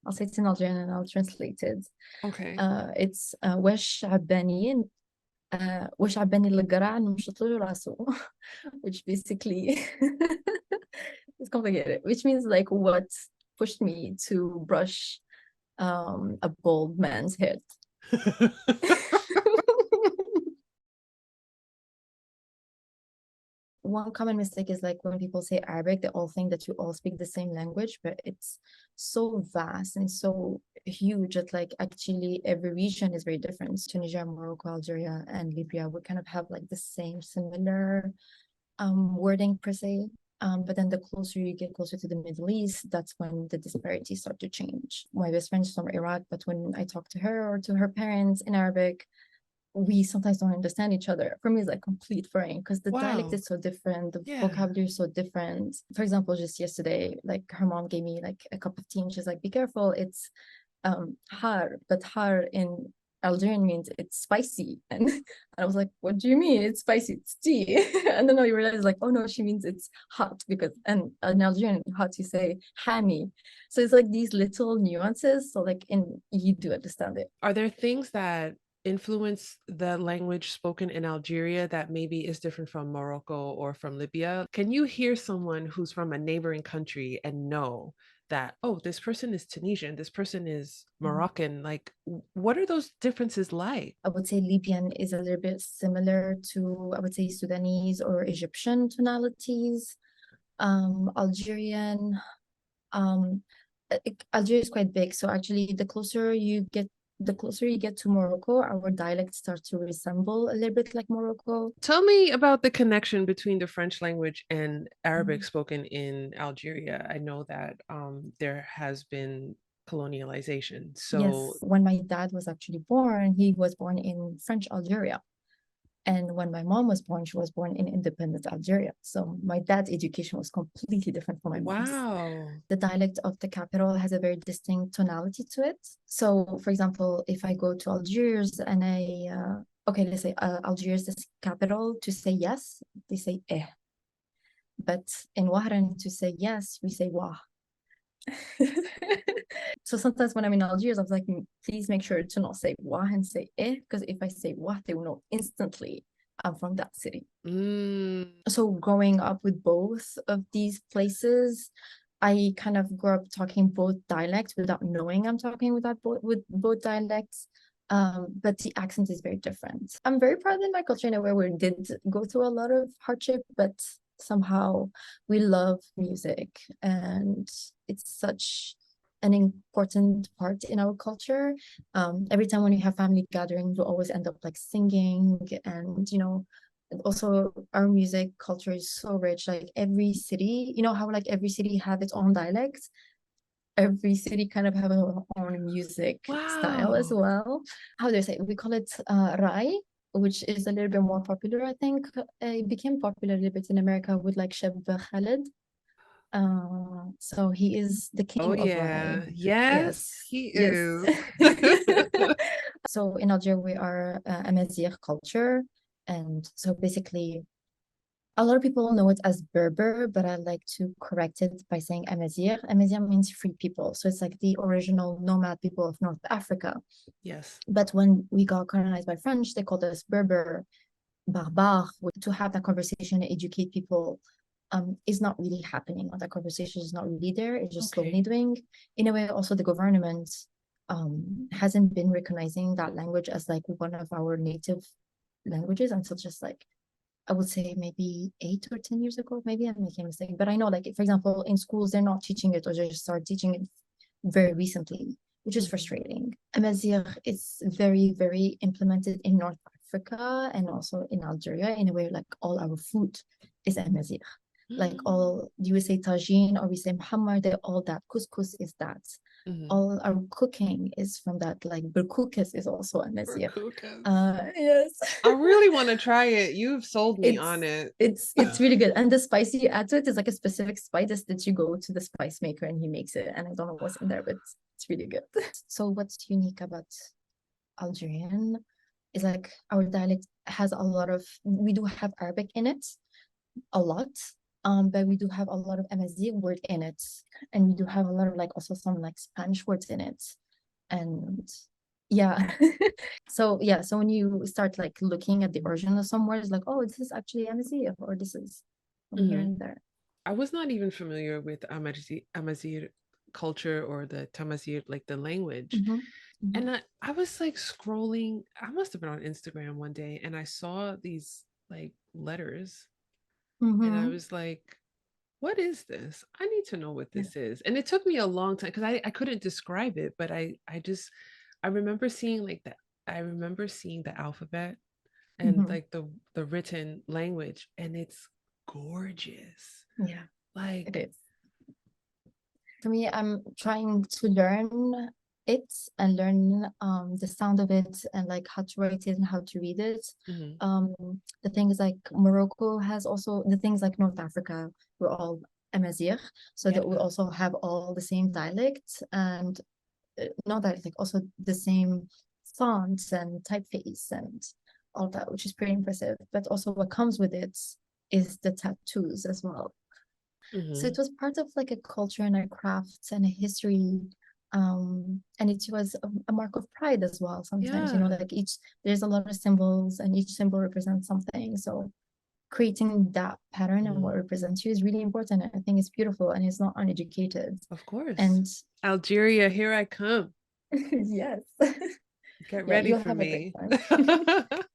I'll say it in Algerian and I'll translate it. Okay. It's واش عباني واش عباني القرع نمشط له راسه which basically it's complicated, which means like what pushed me to brush a bald man's head. One common mistake is like when people say Arabic, they all think that you all speak the same language, but it's so vast and so huge that like actually every region is very different. Tunisia, Morocco, Algeria, and Libya would kind of have like the same similar wording per se. But then the closer you get closer to the Middle East, that's when the disparities start to change. My best friend is from Iraq, but when I talk to her or to her parents in Arabic, we sometimes don't understand each other. For me, it's like complete foreign because the dialect Wow. is so different, the Yeah. vocabulary is so different. For example, just yesterday, like her mom gave me like a cup of tea and she's like, be careful, it's har, but har in Algerian means it's spicy. And I was like, what do you mean? It's spicy, it's tea. And then I realized like, oh no, she means it's hot because and in Algerian hot you say hani. So it's like these little nuances. So like in you do understand it. Are there things that influence the language spoken in Algeria that maybe is different from Morocco or from Libya? Can you hear someone who's from a neighboring country and know that, oh, this person is Tunisian, this person is Moroccan? Like, what are those differences like? I would say Libyan is a little bit similar to, I would say, Sudanese or Egyptian tonalities. Algerian, um, Algeria is quite big, so actually, the closer you get to Morocco, our dialects start to resemble a little bit like Morocco. Tell me about the connection between the French language and Arabic Mhm. spoken in Algeria. I know that there has been colonialization. So, Yes, when my dad was actually born, he was born in French Algeria. And when my mom was born, she was born in independent Algeria. So my dad's education was completely different from my mom's. wow. The dialect of the capital has a very distinct tonality to it. So, for example, if I go to Algiers and okay, let's say Algiers is capital, to say yes, they say eh. But in Wahran, to say yes, we say wah. So sometimes when I'm in Algiers, I was like, please make sure to not say wah and say eh, because if I say wah, they will know instantly I'm from that city. Mm, So growing up with both of these places, I kind of grew up talking both dialects without knowing I'm talking with both dialects. But the accent is very different. I'm very proud in my culture in a way where we did go through a lot of hardship, but somehow we love music and it's such an important part in our culture. Every time when you have family gatherings, we always end up like singing and also our music culture is so rich. Like every city, you know how like every city have its own dialect, every city kind of have our own music style as wow. well. How do I say it? We call it rai, which is a little bit more popular. I think it became popular a little bit in America with like Sheb Khaled. So he is the Oh, king of rai. yeah. Yes, Yes, he yes. is. So in Algeria we are Amazigh culture, and so basically a lot of people know it as Berber, but I like to correct it by saying Amazigh. Amazigh means free people. So it's like the original nomad people of North Africa. Yes. But when we got colonized by French, they called us Berber, Barbar. To have that conversation and educate people is not really happening. Or that conversation is not really there. It's just slowly Okay. doing. In a way, also the government hasn't been recognizing that language as like one of our native languages until just like I would say maybe 8 or 10 years ago. Maybe I'm making a mistake, but I know, like for example, in schools they're not teaching it, or they just start teaching it very recently, which is Mhm. frustrating. Amazigh is very, very implemented in North Africa and also in Algeria in a way like all our food is Amazigh. Like all you would say tagine or we say Muhammad, they're all that. Couscous is that. Mhm. All our cooking is from that. Like berkoukes is also Amazigh. Berkoukas. Yes. I really want to try it. You've sold me on it's it. it's really good. And the spice you add to it is like a specific spice that you go to the spice maker and he makes it. And I don't know what's in there, but it's really good. So what's unique about Algerian is like our dialect has a lot of we do have Arabic in it, a lot. But we do have a lot of Amazigh word in it, and we do have a lot of like also some like Spanish words in it, and yeah. So yeah, so when you start like looking at the origin of some words, like, oh, this is actually Amazigh, or this is from here Hmm. and there. I was not even familiar with Amazigh culture or the Tamazight, like the language. Mm-hmm. Mm-hmm. And I was like scrolling, I must have been on Instagram one day and I saw these like letters and I Mm-hmm. was like, what is this? I need to know what Yeah. this is. And it took me a long time because I couldn't describe it, but I remember seeing like that. I remember seeing the alphabet and Mm-hmm. like the written language and it's gorgeous. Yeah, it Like, is. For me, I'm trying to learn it and learn the sound of it and like how to write it and how to read it. mhm, Um, the things like Morocco has also the things like North Africa, we're all Amazigh, so yeah. that we also have all the same dialects and not that like also the same fonts and typeface and all that, which is pretty impressive. But also what comes with it is the tattoos as well. So Mhm. it was part of like a culture and a craft and a history. And it was a mark of pride as well. Sometimes, you know, Yeah. like each there's a lot of symbols and each symbol represents something. So creating that pattern and what Mhm. represents you is really important. I think it's beautiful and it's not uneducated. Of course. And Algeria, here I come. yes, Get yeah, ready you'll for have a great me. time.